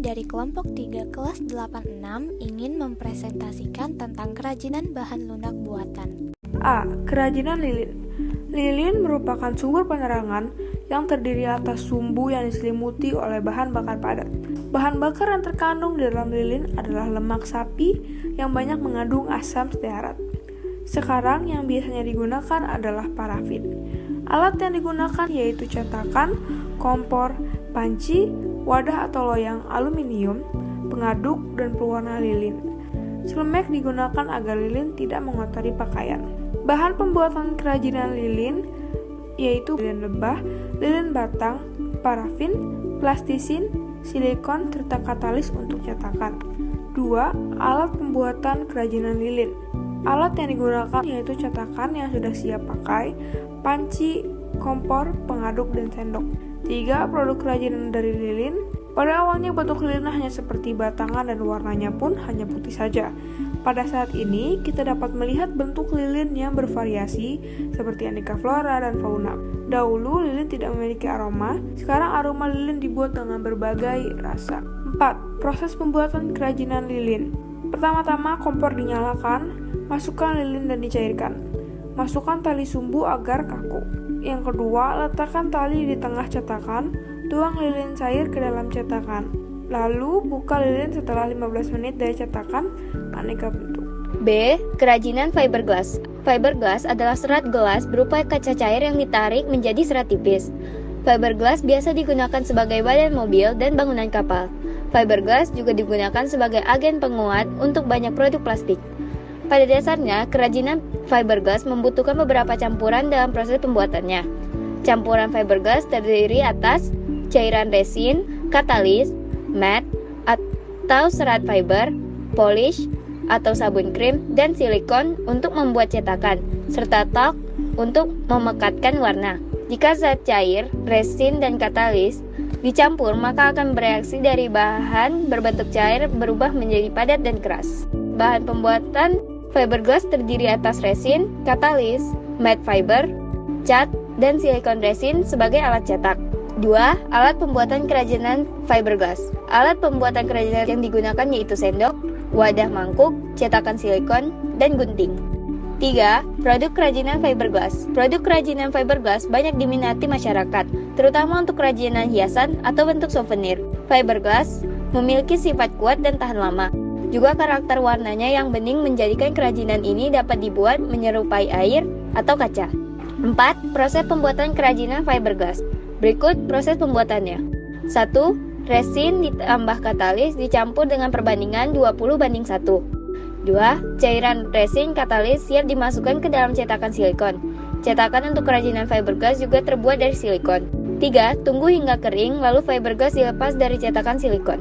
dari kelompok 3 kelas 86 ingin mempresentasikan tentang kerajinan bahan lunak buatan. A. Kerajinan lilin. Lilin merupakan sumber penerangan yang terdiri atas sumbu yang diselimuti oleh bahan bakar padat. Bahan bakar yang terkandung di dalam lilin adalah lemak sapi yang banyak mengandung asam stearat. Sekarang yang biasanya digunakan adalah parafin. Alat yang digunakan yaitu cetakan, kompor, panci, wadah atau loyang aluminium, pengaduk, dan pewarna lilin. Celemek digunakan agar lilin tidak mengotori pakaian. Bahan pembuatan kerajinan lilin yaitu lilin lebah, lilin batang, parafin, plastisin, silikon, serta katalis untuk cetakan. 2. Alat pembuatan kerajinan lilin. Alat yang digunakan yaitu cetakan yang sudah siap pakai, panci, kompor, pengaduk, dan sendok. 3. Produk kerajinan dari lilin. Pada awalnya bentuk lilin hanya seperti batangan dan warnanya pun hanya putih saja. Pada saat ini, kita dapat melihat bentuk lilin yang bervariasi seperti aneka flora dan fauna. Dahulu, lilin tidak memiliki aroma, sekarang aroma lilin dibuat dengan berbagai rasa. 4. Proses pembuatan kerajinan lilin. Pertama-tama, kompor dinyalakan, masukkan lilin dan dicairkan. Masukkan tali sumbu agar kaku. Yang kedua, letakkan tali di tengah cetakan, tuang lilin cair ke dalam cetakan. Lalu, buka lilin setelah 15 menit dari cetakan aneka bentuk. B. Kerajinan fiberglass. Fiberglass adalah serat gelas berupa kaca cair yang ditarik menjadi serat tipis. Fiberglass biasa digunakan sebagai badan mobil dan bangunan kapal. Fiberglass juga digunakan sebagai agen penguat untuk banyak produk plastik. Pada dasarnya, kerajinan fiberglass membutuhkan beberapa campuran dalam proses pembuatannya. Campuran fiberglass terdiri atas cairan resin, katalis, matte, atau serat fiber, polish, atau sabun krim, dan silikon untuk membuat cetakan, serta talc untuk memekatkan warna. Jika zat cair, resin, dan katalis dicampur, maka akan bereaksi dari bahan berbentuk cair berubah menjadi padat dan keras. Bahan pembuatan fiberglass terdiri atas resin, katalis, matte fiber, cat, dan silikon resin sebagai alat cetak. 2. Alat pembuatan kerajinan fiberglass. Alat pembuatan kerajinan yang digunakan yaitu sendok, wadah mangkuk, cetakan silikon, dan gunting. 3. Produk kerajinan fiberglass. Produk kerajinan fiberglass banyak diminati masyarakat, terutama untuk kerajinan hiasan atau bentuk souvenir. Fiberglass memiliki sifat kuat dan tahan lama. Juga karakter warnanya yang bening menjadikan kerajinan ini dapat dibuat menyerupai air atau kaca. 4. Proses pembuatan kerajinan fiberglass. Berikut proses pembuatannya. 1. Resin ditambah katalis dicampur dengan perbandingan 20:1. 2. Cairan resin katalis siap dimasukkan ke dalam cetakan silikon. Cetakan untuk kerajinan fiberglass juga terbuat dari silikon. 3. Tunggu hingga kering, lalu fiberglass dilepas dari cetakan silikon.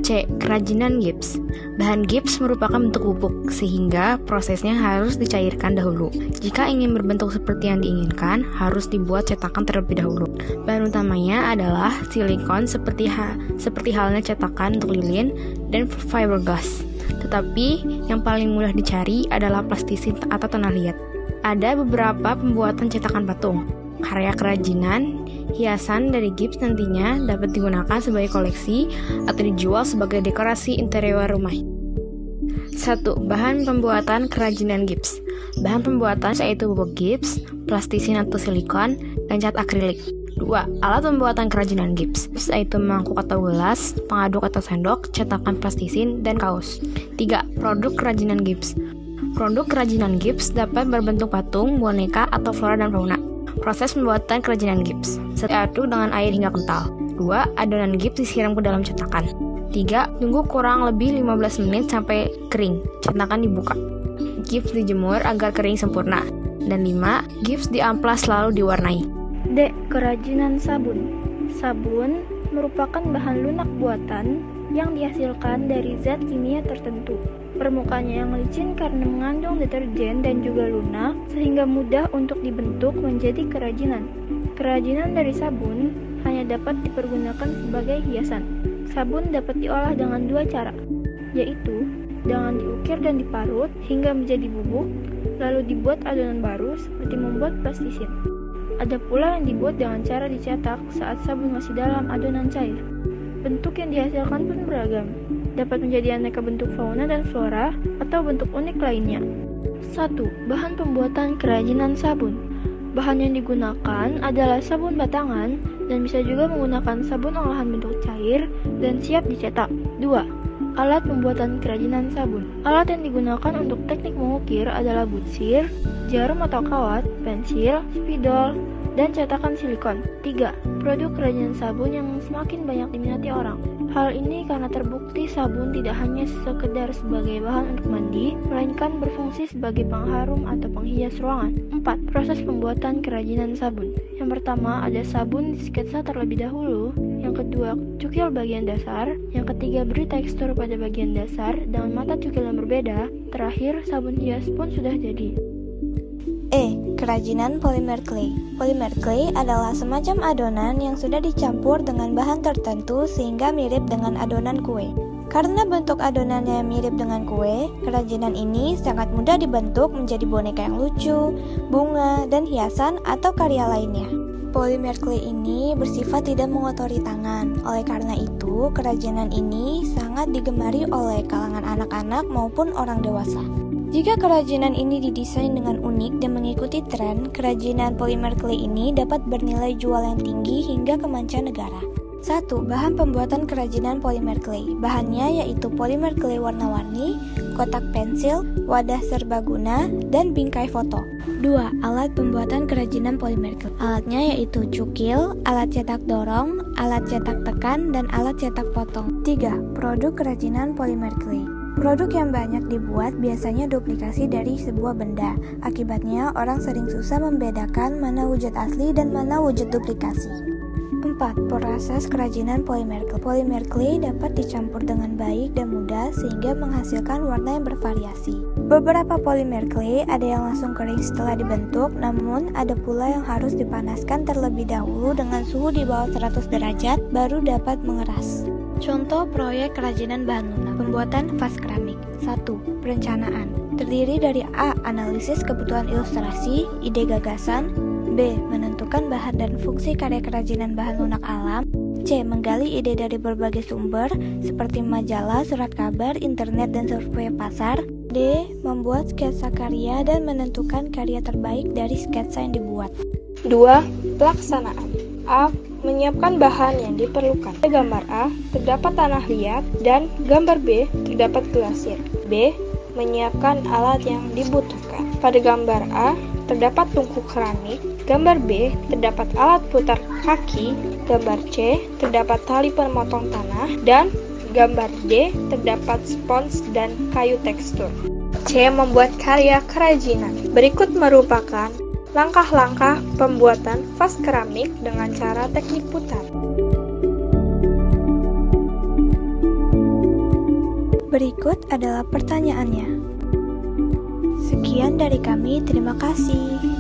C. Kerajinan gips. Bahan gips merupakan bentuk bubuk, sehingga prosesnya harus dicairkan dahulu. Jika ingin berbentuk seperti yang diinginkan, harus dibuat cetakan terlebih dahulu. Bahan utamanya adalah silikon seperti halnya cetakan untuk lilin dan fiberglass. Tetapi yang paling mudah dicari adalah plastisin atau tanah liat. Ada beberapa pembuatan cetakan patung, karya kerajinan, hiasan dari gips nantinya dapat digunakan sebagai koleksi atau dijual sebagai dekorasi interior rumah. 1. Bahan pembuatan kerajinan gips. Bahan pembuatan yaitu bubuk gips, plastisin atau silikon, dan cat akrilik. 2. Alat pembuatan kerajinan gips, yaitu mangkuk atau gelas, pengaduk atau sendok, cetakan plastisin, dan kaos. 3. Produk kerajinan gips. Produk kerajinan gips dapat berbentuk patung, boneka, atau flora dan fauna. Proses pembuatan kerajinan gips. 1. Aduk dengan air hingga kental. 2. Adonan gips disiram ke dalam cetakan. 3. Tunggu kurang lebih 15 menit sampai kering. Cetakan dibuka. Gips dijemur agar kering sempurna. Dan 5. Gips diamplas lalu diwarnai. D. Kerajinan sabun. Sabun merupakan bahan lunak buatan yang dihasilkan dari zat kimia tertentu. Permukaannya yang licin karena mengandung deterjen dan juga lunak, sehingga mudah untuk dibentuk menjadi kerajinan. Kerajinan dari sabun hanya dapat dipergunakan sebagai hiasan. Sabun dapat diolah dengan 2 cara, yaitu dengan diukir dan diparut hingga menjadi bubuk, lalu dibuat adonan baru seperti membuat plastisin. Ada pula yang dibuat dengan cara dicetak saat sabun masih dalam adonan cair. Bentuk yang dihasilkan pun beragam, dapat menjadi aneka bentuk fauna dan flora atau bentuk unik lainnya. 1. Bahan pembuatan kerajinan sabun. Bahan yang digunakan adalah sabun batangan dan bisa juga menggunakan sabun olahan bentuk cair dan siap dicetak. 2. Alat pembuatan kerajinan sabun. Alat yang digunakan untuk teknik mengukir adalah butsir, jarum atau kawat, pensil, spidol, dan cetakan silikon. 3. Produk kerajinan sabun yang semakin banyak diminati orang. Hal ini karena terbukti sabun tidak hanya sekedar sebagai bahan untuk mandi, melainkan berfungsi sebagai pengharum atau penghias ruangan. 4. Proses pembuatan kerajinan sabun. Yang pertama, ada sabun disketsa terlebih dahulu. Yang kedua, cukil bagian dasar. Yang ketiga, beri tekstur pada bagian dasar dengan mata cukil yang berbeda. Terakhir, sabun hias pun sudah jadi. Kerajinan polimer clay. Polimer clay adalah semacam adonan yang sudah dicampur dengan bahan tertentu sehingga mirip dengan adonan kue. Karena bentuk adonannya mirip dengan kue, kerajinan ini sangat mudah dibentuk menjadi boneka yang lucu, bunga, dan hiasan atau karya lainnya. Polimer clay ini bersifat tidak mengotori tangan. Oleh karena itu, kerajinan ini sangat digemari oleh kalangan anak-anak maupun orang dewasa. Jika kerajinan ini didesain dengan unik dan mengikuti tren, kerajinan polimer clay ini dapat bernilai jual yang tinggi hingga ke mancanegara. 1. Bahan pembuatan kerajinan polimer clay. Bahannya yaitu polimer clay warna-warni, kotak pensil, wadah serbaguna, dan bingkai foto. 2. Alat pembuatan kerajinan polimer clay. Alatnya yaitu cukil, alat cetak dorong, alat cetak tekan, dan alat cetak potong. 3. Produk kerajinan polimer clay. Produk yang banyak dibuat biasanya duplikasi dari sebuah benda. Akibatnya, orang sering susah membedakan mana wujud asli dan mana wujud duplikasi. 4. Proses kerajinan polimer clay. Polimer clay dapat dicampur dengan baik dan mudah sehingga menghasilkan warna yang bervariasi. Beberapa polimer clay ada yang langsung kering setelah dibentuk, namun ada pula yang harus dipanaskan terlebih dahulu dengan suhu di bawah 100 derajat baru dapat mengeras. Contoh proyek kerajinan bahan lunak. Pembuatan vas keramik. 1. Perencanaan. Terdiri dari A. Analisis kebutuhan ilustrasi, ide gagasan. B. Menentukan bahan dan fungsi karya kerajinan bahan lunak alam. C. Menggali ide dari berbagai sumber seperti majalah, surat kabar, internet, dan survei pasar. D. Membuat sketsa karya dan menentukan karya terbaik dari sketsa yang dibuat. 2. Pelaksanaan. A. Menyiapkan bahan yang diperlukan. Pada gambar A, terdapat tanah liat dan gambar B, terdapat glasir. B. Menyiapkan alat yang dibutuhkan. Pada gambar A, terdapat tungku keramik. Gambar B, terdapat alat putar kaki. Gambar C, terdapat tali pemotong tanah. Dan gambar D, terdapat spons dan kayu tekstur. C. Membuat karya kerajinan. Berikut merupakan langkah-langkah pembuatan vas keramik dengan cara teknik putar. Berikut adalah pertanyaannya. Sekian dari kami, terima kasih.